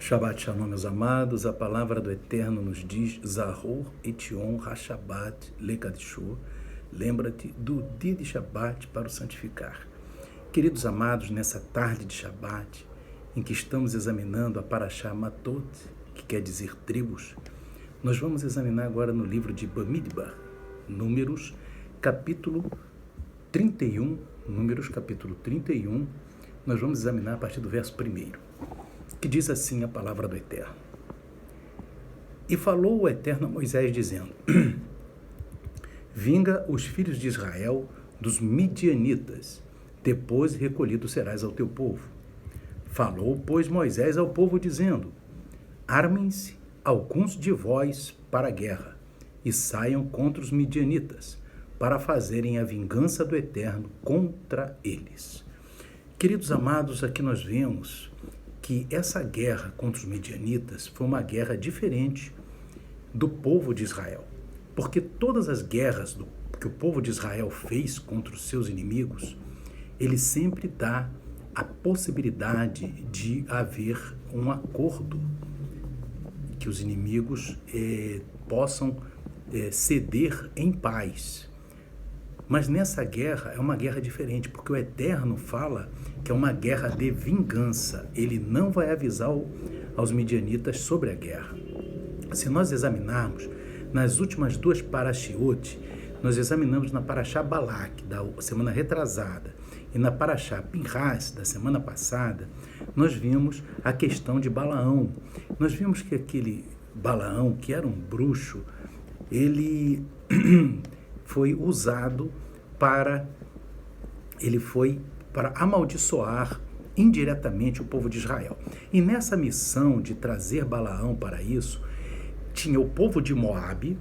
Shabbat Shalom, meus amados, a palavra do Eterno nos diz Zahor Etion HaShabbat Lekadishu. Lembra-te do dia de Shabbat para o santificar. Queridos amados, nessa tarde de Shabbat, em que estamos examinando a Parashá Matot, que quer dizer tribos, nós vamos examinar agora no livro de Bamidbar, Números, capítulo 31, nós vamos examinar a partir do verso 1º. Que diz assim a palavra do Eterno. E falou o Eterno a Moisés, dizendo: Vinga os filhos de Israel dos midianitas, depois recolhido serás ao teu povo. Falou, pois, Moisés ao povo, dizendo: Armem-se alguns de vós para a guerra, e saiam contra os midianitas, para fazerem a vingança do Eterno contra eles. Queridos amados, aqui nós vemos que essa guerra contra os midianitas foi uma guerra diferente do povo de Israel. Porque todas as guerras que o povo de Israel fez contra os seus inimigos, ele sempre dá a possibilidade de haver um acordo, que os inimigos possam ceder em paz. Mas nessa guerra é uma guerra diferente, porque o Eterno fala que é uma guerra de vingança. Ele não vai avisar aos midianitas sobre a guerra. Se nós examinarmos nas últimas duas parashiot, nós examinamos na Parashá Balak, da semana retrasada, e na Parashá Pinhas, da semana passada, nós vimos a questão de Balaão. Nós vimos que aquele Balaão, que era um bruxo, ele foi usado para amaldiçoar indiretamente o povo de Israel. E nessa missão de trazer Balaão para isso, tinha o povo de Moabe,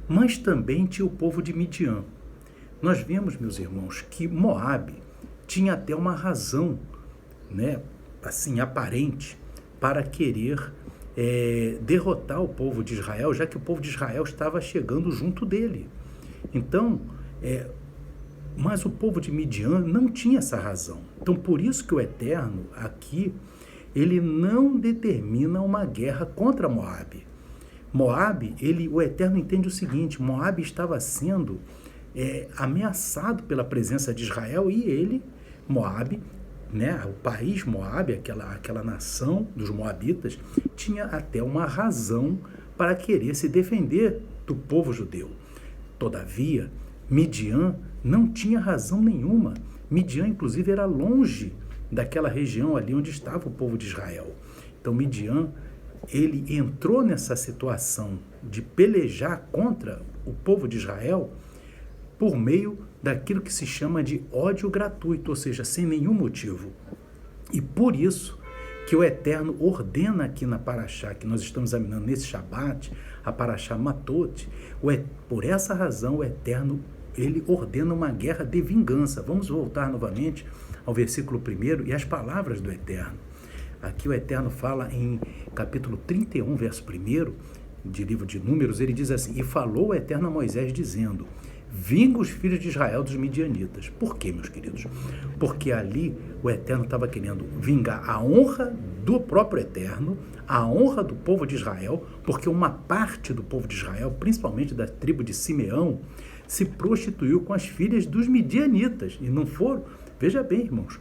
mas também tinha o povo de Midian. Nós vemos, meus irmãos, que Moabe tinha até uma razão, assim, aparente, para querer derrotar o povo de Israel, já que o povo de Israel estava chegando junto dele. Então, mas o povo de Midian não tinha essa razão. Então, por isso que o Eterno, aqui, ele não determina uma guerra contra Moabe. Moabe, o Eterno entende o seguinte: Moabe estava sendo ameaçado pela presença de Israel, e ele, Moabe, o país Moabe, aquela nação dos moabitas, tinha até uma razão para querer se defender do povo judeu. Todavia, Midian não tinha razão nenhuma. Midian, inclusive, era longe daquela região ali onde estava o povo de Israel. Então, Midian, ele entrou nessa situação de pelejar contra o povo de Israel por meio daquilo que se chama de ódio gratuito, ou seja, sem nenhum motivo. E por isso que o Eterno ordena aqui na Parashá, que nós estamos examinando nesse Shabat, a Parashá Matot, por essa razão o Eterno, ele ordena uma guerra de vingança. Vamos voltar novamente ao versículo 1 e às palavras do Eterno. Aqui o Eterno fala em capítulo 31, verso 1, de livro de Números, ele diz assim: E falou o Eterno a Moisés, dizendo: Vinga os filhos de Israel dos midianitas. Por quê, meus queridos? Porque ali o Eterno estava querendo vingar a honra do próprio Eterno, a honra do povo de Israel, porque uma parte do povo de Israel, principalmente da tribo de Simeão, se prostituiu com as filhas dos midianitas. E não foram, veja bem, irmãos,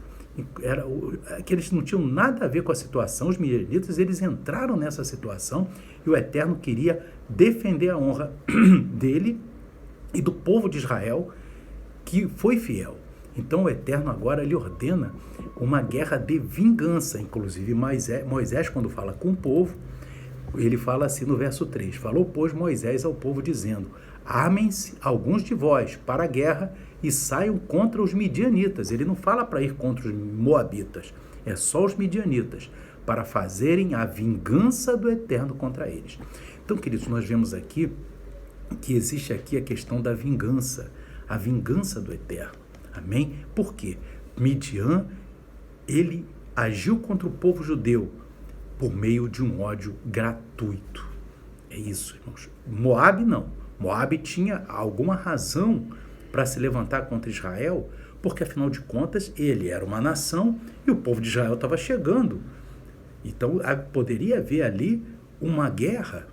que eles não tinham nada a ver com a situação. Os midianitas, eles entraram nessa situação e o Eterno queria defender a honra dele e do povo de Israel, que foi fiel. Então o Eterno agora ele ordena uma guerra de vingança. Inclusive Moisés, quando fala com o povo, ele fala assim no verso 3: Falou, pois, Moisés ao povo, dizendo: Armem-se alguns de vós para a guerra e saiam contra os midianitas. Ele não fala para ir contra os moabitas, é só os midianitas, para fazerem a vingança do Eterno contra eles. Então, queridos, nós vemos aqui que existe aqui a questão da vingança, a vingança do Eterno. Amém? Por quê? Midian, ele agiu contra o povo judeu por meio de um ódio gratuito. É isso, irmãos. Moabe não. Moabe tinha alguma razão para se levantar contra Israel, porque afinal de contas ele era uma nação e o povo de Israel estava chegando Então, poderia haver ali uma guerra,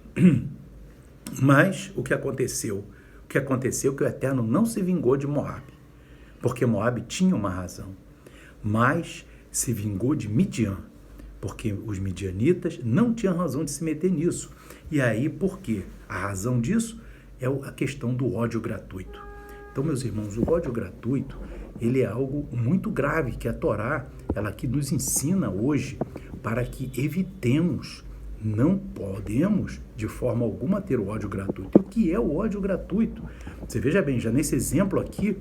mas o que aconteceu? O que aconteceu é que o Eterno não se vingou de Moabe, porque Moabe tinha uma razão, mas se vingou de Midian, porque os midianitas não tinham razão de se meter nisso. E aí, por quê? A razão disso é a questão do ódio gratuito. Então, meus irmãos, o ódio gratuito, ele é algo muito grave, que a Torá, ela que nos ensina hoje para que evitemos. Não podemos, de forma alguma, ter o ódio gratuito. O que é o ódio gratuito? Você veja bem, já nesse exemplo aqui,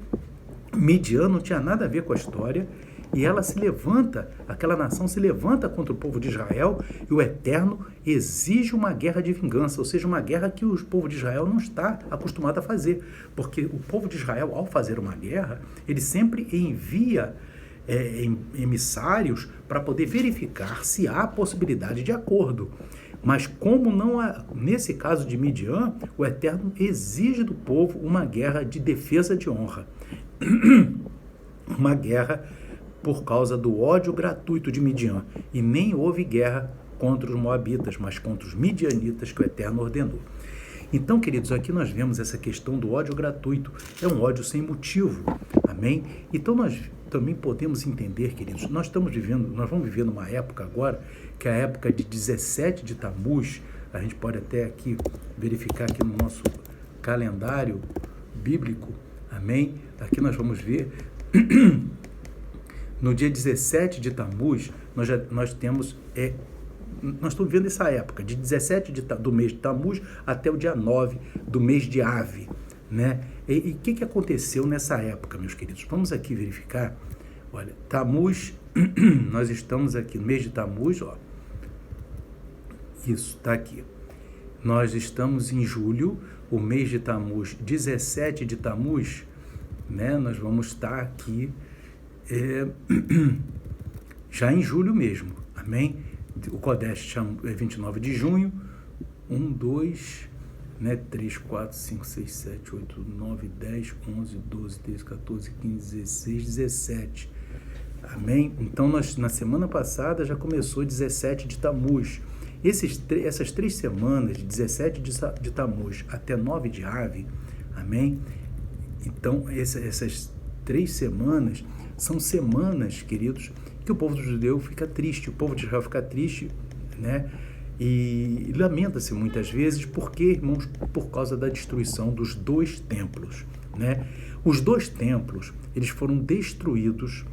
Midian não tinha nada a ver com a história, e ela se levanta, aquela nação se levanta contra o povo de Israel, e o Eterno exige uma guerra de vingança, ou seja, uma guerra que o povo de Israel não está acostumado a fazer, porque o povo de Israel, ao fazer uma guerra, ele sempre envia emissários para poder verificar se há possibilidade de acordo. Mas como não há, nesse caso de Midian, o Eterno exige do povo uma guerra de defesa de honra. Uma guerra por causa do ódio gratuito de Midian. E nem houve guerra contra os moabitas, mas contra os midianitas que o Eterno ordenou. Então, queridos, aqui nós vemos essa questão do ódio gratuito. É um ódio sem motivo. Amém? Então, nós também podemos entender, queridos, nós vamos viver numa época agora, que é a época de 17 de Tamuz. A gente pode até aqui verificar aqui no nosso calendário bíblico. Amém? Aqui nós vamos ver... No dia 17 de Tamuz, nós estamos vivendo essa época, de 17 do mês de Tamuz até o dia 9 do mês de Ave, né? E o que aconteceu nessa época, meus queridos? Vamos aqui verificar. Olha, Tamuz, nós estamos aqui no mês de Tamuz, ó. Isso, está aqui. Nós estamos em julho, o mês de Tamuz, 17 de Tamuz, né? Nós vamos estar aqui já em julho mesmo, amém? O Kodesh é 29 de junho, 1, 2, né, 3, 4, 5, 6, 7, 8, 9, 10, 11, 12, 13, 14, 15, 16, 17, amém? Então, na semana passada já começou 17 de Tamuz. Essas 3 semanas, de 17 de Tamuz até 9 de Ave, amém? Então, essas 3 semanas são semanas, queridos, que o povo judeu fica triste, o povo de Israel fica triste, né? E lamenta-se muitas vezes, porque, irmãos, por causa da destruição dos 2 templos, né? Os 2 templos, eles foram destruídos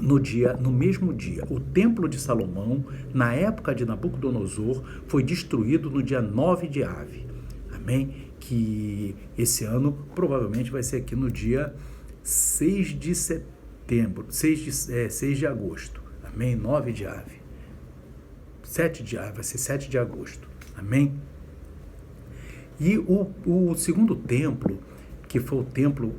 no mesmo dia. O templo de Salomão, na época de Nabucodonosor, foi destruído no dia 9 de Ave, amém? Que esse ano provavelmente vai ser aqui no dia 6 de setembro, 6 de agosto, amém? 9 de Ave, 7 de Ave, vai ser 7 de agosto, amém? E o segundo templo, que foi o templo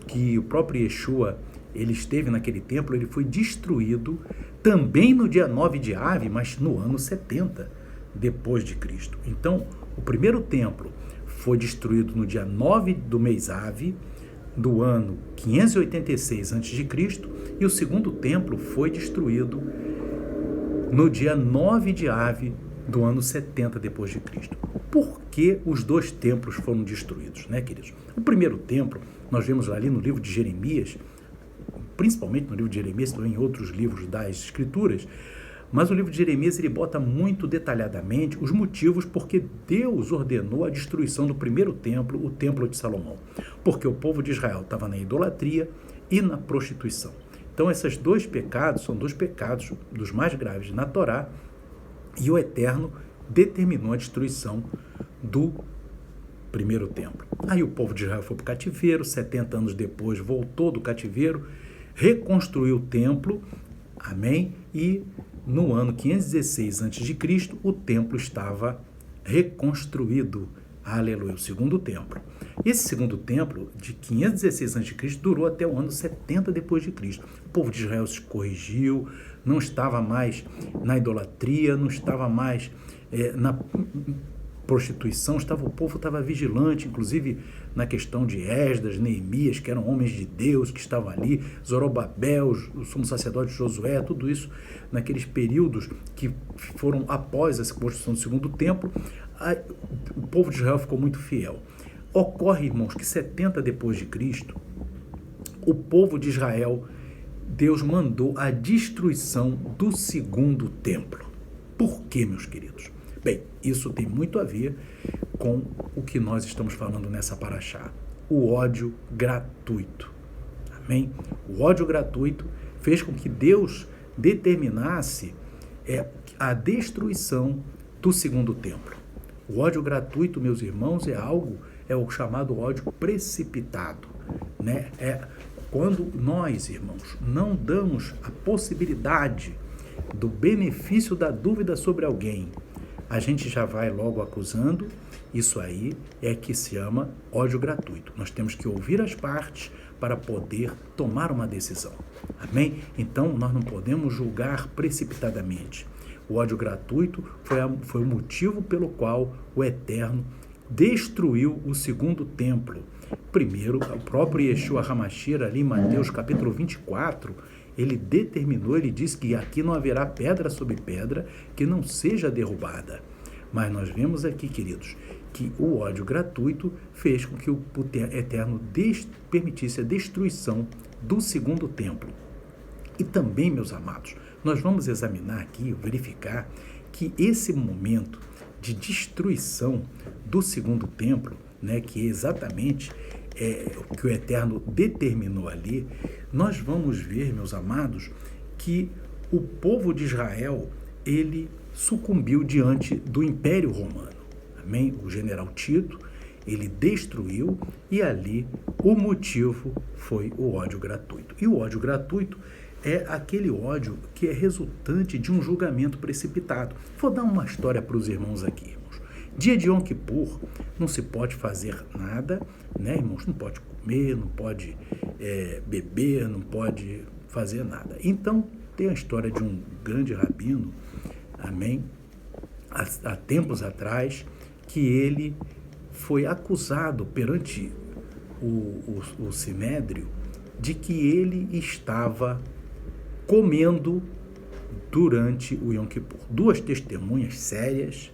que o próprio Yeshua, ele esteve naquele templo, ele foi destruído também no dia 9 de Ave, mas no ano 70 depois de Cristo. Então, o primeiro templo foi destruído no dia 9 do mês Ave, do ano 586 a.C., e o segundo templo foi destruído no dia 9 de Ave do ano 70 depois de Cristo. Por que os 2 templos foram destruídos, né, queridos? O primeiro templo, nós vemos ali no livro de Jeremias, principalmente no livro de Jeremias, também em outros livros das Escrituras, mas o livro de Jeremias, ele bota muito detalhadamente os motivos porque Deus ordenou a destruição do primeiro templo, o templo de Salomão. Porque o povo de Israel estava na idolatria e na prostituição. Então, esses 2 pecados são 2 pecados dos mais graves na Torá, e o Eterno determinou a destruição do primeiro templo. Aí o povo de Israel foi para o cativeiro, 70 anos depois voltou do cativeiro, reconstruiu o templo, amém? E no ano 516 a.C., o templo estava reconstruído. Aleluia, o segundo templo. Esse segundo templo, de 516 a.C., durou até o ano 70 depois de Cristo. O povo de Israel se corrigiu, não estava mais na idolatria, não estava mais prostituição, o povo estava vigilante, inclusive na questão de Esdras, Neemias, que eram homens de Deus, que estavam ali, Zorobabel, o sumo sacerdote Josué, tudo isso naqueles períodos que foram após a construção do segundo templo, o povo de Israel ficou muito fiel. Ocorre, irmãos, que 70 depois de Cristo, o povo de Israel, Deus mandou a destruição do segundo templo. Por quê, meus queridos? Bem, isso tem muito a ver com o que nós estamos falando nessa paraxá. O ódio gratuito. Amém? O ódio gratuito fez com que Deus determinasse a destruição do segundo templo. O ódio gratuito, meus irmãos, é o chamado ódio precipitado, né? É quando nós, irmãos, não damos a possibilidade do benefício da dúvida sobre alguém, a gente já vai logo acusando. Isso aí é que se chama ódio gratuito. Nós temos que ouvir as partes para poder tomar uma decisão. Amém? Então, nós não podemos julgar precipitadamente. O ódio gratuito foi o motivo pelo qual o Eterno destruiu o segundo templo. Primeiro, o próprio Yeshua HaMashiach, ali em Mateus capítulo 24, ele determinou, ele disse que aqui não haverá pedra sobre pedra que não seja derrubada. Mas nós vemos aqui, queridos, que o ódio gratuito fez com que o Eterno permitisse a destruição do segundo templo. E também, meus amados, nós vamos examinar aqui, verificar que esse momento de destruição do segundo templo, né, que é exatamente o que o Eterno determinou ali, nós vamos ver, meus amados, que o povo de Israel, ele sucumbiu diante do Império Romano. Amém? O general Tito, ele destruiu, e ali o motivo foi o ódio gratuito. E o ódio gratuito é aquele ódio que é resultante de um julgamento precipitado. Vou dar uma história para os irmãos aqui, irmãos. Dia de Yom Kippur, não se pode fazer nada, né, irmãos? Não pode comer, não pode beber, não pode fazer nada. Então, tem a história de um grande rabino, amém, há tempos atrás, que ele foi acusado perante o Sinédrio de que ele estava comendo durante o Yom Kippur. Duas testemunhas sérias,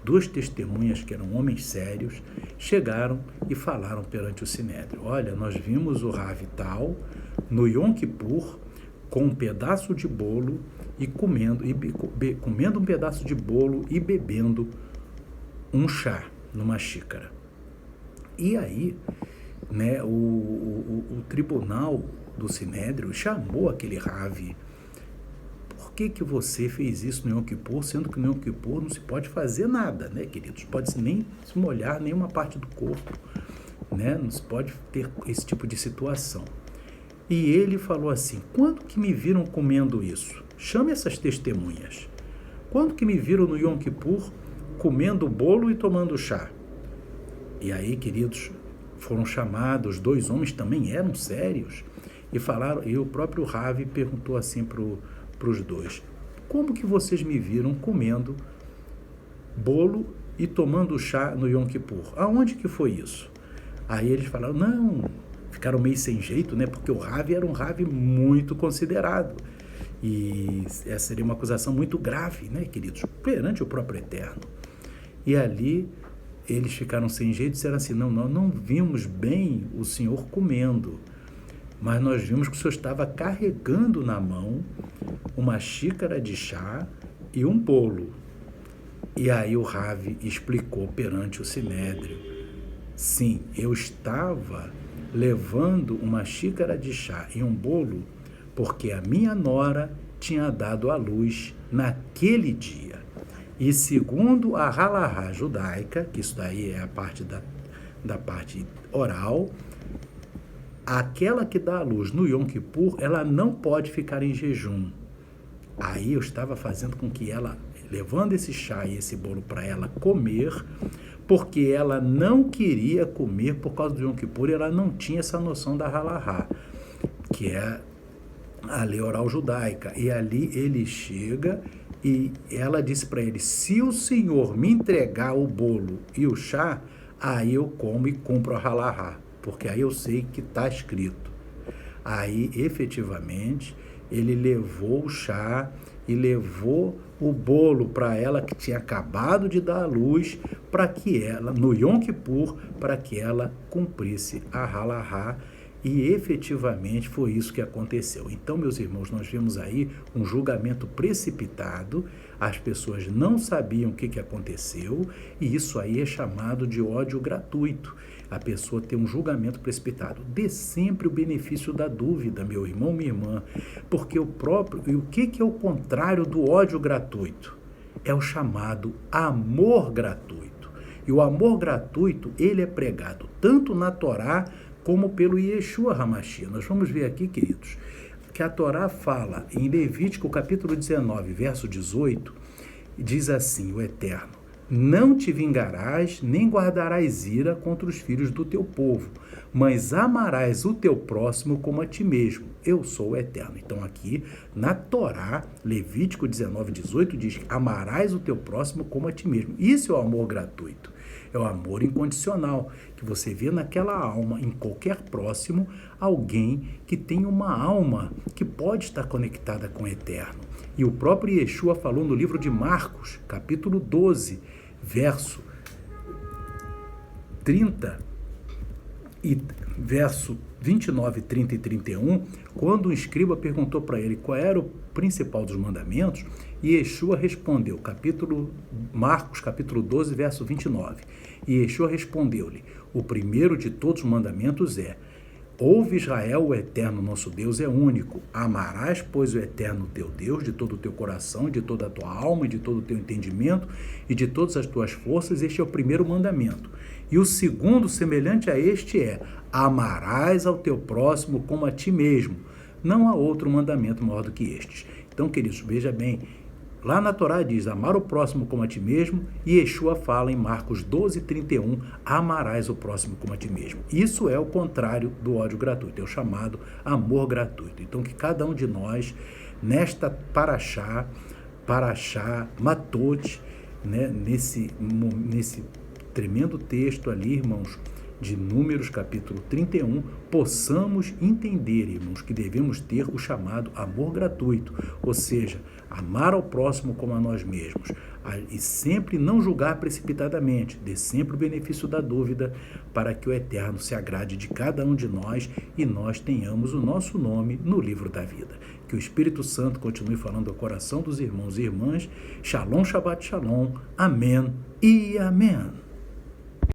duas testemunhas que eram homens sérios, chegaram e falaram perante o Sinédrio: olha, nós vimos o Rav tal no Yom Kippur com um pedaço de bolo e comendo um pedaço de bolo e bebendo um chá numa xícara. E aí, né, o tribunal do Sinédrio chamou aquele Rav: por que você fez isso no Yom Kippur, sendo que no Yom Kippur não se pode fazer nada, né, queridos? Pode nem se molhar nenhuma parte do corpo, né? Não se pode ter esse tipo de situação. E ele falou assim: quando que me viram comendo isso? Chame essas testemunhas. Quando que me viram no Yom Kippur comendo bolo e tomando chá? E aí, queridos, foram chamados, dois homens também eram sérios, e falaram, e o próprio Rav perguntou assim para os dois: como que vocês me viram comendo bolo e tomando chá no Yom Kippur? Aonde que foi isso? Aí eles falaram: não, ficaram meio sem jeito, né? Porque o Rav era um Rav muito considerado. E essa seria uma acusação muito grave, né, queridos? Perante o próprio Eterno. E ali eles ficaram sem jeito e disseram assim: não, nós não vimos bem o senhor comendo, mas nós vimos que o senhor estava carregando na mão uma xícara de chá e um bolo. E aí o Rav explicou perante o Sinédrio: sim, eu estava levando uma xícara de chá e um bolo porque a minha nora tinha dado à luz naquele dia. E segundo a halahá judaica, que isso daí é a parte da parte oral, aquela que dá à luz no Yom Kippur, ela não pode ficar em jejum. Aí eu estava fazendo com que ela, levando esse chá e esse bolo para ela comer, porque ela não queria comer por causa do Yom Kippur, e ela não tinha essa noção da halahá, que é a lei oral judaica. E ali ele chega E ela disse para ele: se o senhor me entregar o bolo e o chá, aí eu como e cumpro a halahá, porque aí eu sei que está escrito. Aí, efetivamente, ele levou o chá e levou o bolo para ela, que tinha acabado de dar à luz, para que ela, no Yom Kippur, para que ela cumprisse a halahá. E efetivamente foi isso que aconteceu. Então, meus irmãos, nós vemos aí um julgamento precipitado, as pessoas não sabiam o que aconteceu, e isso aí é chamado de ódio gratuito. A pessoa tem um julgamento precipitado. Dê sempre o benefício da dúvida, meu irmão, minha irmã, porque o próprio... E o que é o contrário do ódio gratuito? É o chamado amor gratuito. E o amor gratuito, ele é pregado tanto na Torá como pelo Yeshua HaMashiach. Nós vamos ver aqui, queridos, que a Torá fala em Levítico capítulo 19, verso 18, diz assim, o Eterno: não te vingarás, nem guardarás ira contra os filhos do teu povo, mas amarás o teu próximo como a ti mesmo. Eu sou o Eterno. Então aqui, na Torá, Levítico 19, 18, diz: amarás o teu próximo como a ti mesmo. Isso é o amor gratuito. É o amor incondicional, que você vê naquela alma, em qualquer próximo, alguém que tem uma alma que pode estar conectada com o Eterno. E o próprio Yeshua falou no livro de Marcos, capítulo 12, verso 30 e verso 29, 30 e 31, quando o escriba perguntou para ele qual era o principal dos mandamentos, e Yeshua respondeu, Marcos capítulo 12, verso 29, e Yeshua respondeu-lhe: o primeiro de todos os mandamentos é: ouve Israel, o Eterno nosso Deus é único. Amarás, pois, o Eterno teu Deus de todo o teu coração, de toda a tua alma, e de todo o teu entendimento, e de todas as tuas forças. Este é o primeiro mandamento. E o segundo, semelhante a este, é: amarás ao teu próximo como a ti mesmo. Não há outro mandamento maior do que estes. Então, queridos, veja bem, lá na Torá diz: amar o próximo como a ti mesmo, e Yeshua fala em Marcos 12, 31, amarás o próximo como a ti mesmo. Isso é o contrário do ódio gratuito, é o chamado amor gratuito. Então, que cada um de nós, nesta Parashá Matot, né, nesse tremendo texto ali, irmãos, de Números, capítulo 31, possamos entender, irmãos, que devemos ter o chamado amor gratuito, ou seja, amar ao próximo como a nós mesmos, e sempre não julgar precipitadamente, dê sempre o benefício da dúvida, para que o Eterno se agrade de cada um de nós e nós tenhamos o nosso nome no livro da vida. Que o Espírito Santo continue falando ao coração dos irmãos e irmãs. Shalom, Shabbat Shalom. Amém e amém.